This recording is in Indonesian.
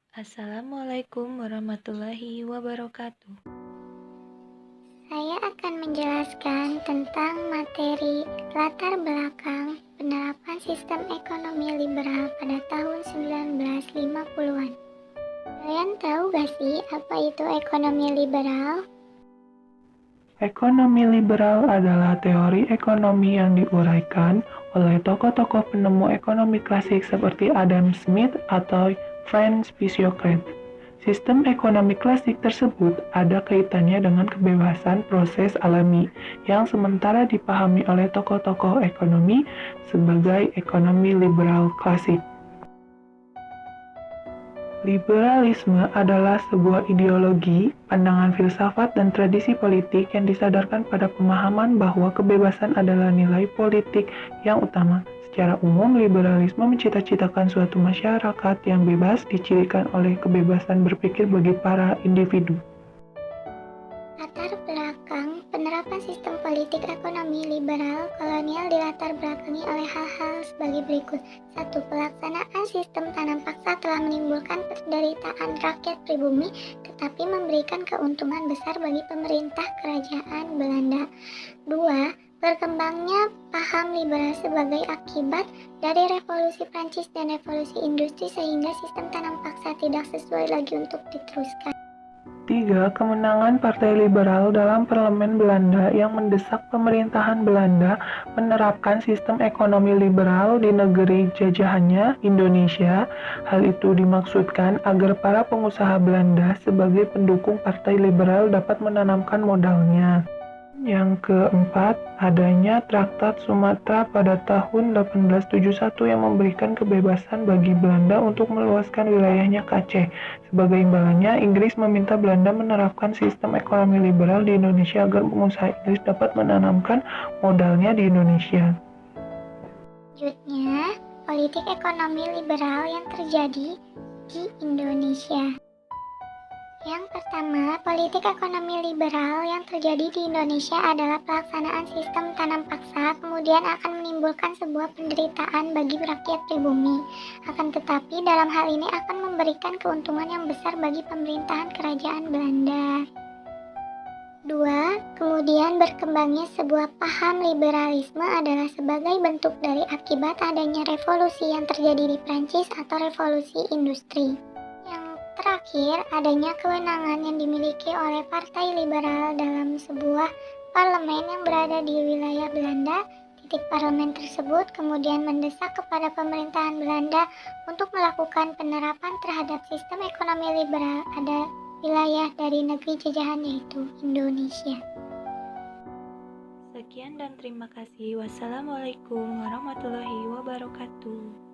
Assalamualaikum warahmatullahi wabarakatuh. Saya akan menjelaskan tentang materi latar belakang penerapan sistem ekonomi liberal pada tahun 1950-an. Kalian tahu gak sih apa itu ekonomi liberal? Ekonomi liberal adalah teori ekonomi yang diuraikan oleh tokoh-tokoh penemu ekonomi klasik seperti Adam Smith atau Franz Fukuyama. Sistem ekonomi klasik tersebut ada kaitannya dengan kebebasan proses alami yang sementara dipahami oleh tokoh-tokoh ekonomi sebagai ekonomi liberal klasik. Liberalisme adalah sebuah ideologi, pandangan filsafat, dan tradisi politik yang disadarkan pada pemahaman bahwa kebebasan adalah nilai politik yang utama. Secara umum, liberalisme mencita-citakan suatu masyarakat yang bebas dicirikan oleh kebebasan berpikir bagi para individu. Latar belakang penerapan sistem politik ekonomi liberal kolonial dilatar belakangi oleh hal-hal sebagai berikut. 1. Pelaksanaan sistem tanam paksa telah menimbulkan penderitaan rakyat pribumi, tetapi memberikan keuntungan besar bagi pemerintah kerajaan Belanda. 2. Berkembangnya paham liberal sebagai akibat dari revolusi Prancis dan revolusi industri sehingga sistem tanam paksa tidak sesuai lagi untuk diteruskan. 3. Kemenangan Partai Liberal dalam Parlemen Belanda yang mendesak pemerintahan Belanda menerapkan sistem ekonomi liberal di negeri jajahannya, Indonesia. Hal itu dimaksudkan agar para pengusaha Belanda sebagai pendukung Partai Liberal dapat menanamkan modalnya. Yang keempat, adanya Traktat Sumatera pada tahun 1871 yang memberikan kebebasan bagi Belanda untuk meluaskan wilayahnya ke Aceh. Sebagai imbalannya, Inggris meminta Belanda menerapkan sistem ekonomi liberal di Indonesia agar pengusaha Inggris dapat menanamkan modalnya di Indonesia. Selanjutnya, politik ekonomi liberal yang terjadi di Indonesia. Yang pertama, politik ekonomi liberal yang terjadi di Indonesia adalah pelaksanaan sistem tanam paksa, kemudian akan menimbulkan sebuah penderitaan bagi rakyat pribumi. Akan tetapi, dalam hal ini akan memberikan keuntungan yang besar bagi pemerintahan kerajaan Belanda. 2. Kemudian berkembangnya sebuah paham liberalisme adalah sebagai bentuk dari akibat adanya revolusi yang terjadi di Prancis atau revolusi industri. Terakhir, adanya kewenangan yang dimiliki oleh Partai Liberal dalam sebuah parlemen yang berada di wilayah Belanda. Parlemen tersebut kemudian mendesak kepada pemerintahan Belanda untuk melakukan penerapan terhadap sistem ekonomi liberal pada wilayah dari negeri jajahan yaitu Indonesia. Sekian dan terima kasih. Wassalamualaikum warahmatullahi wabarakatuh.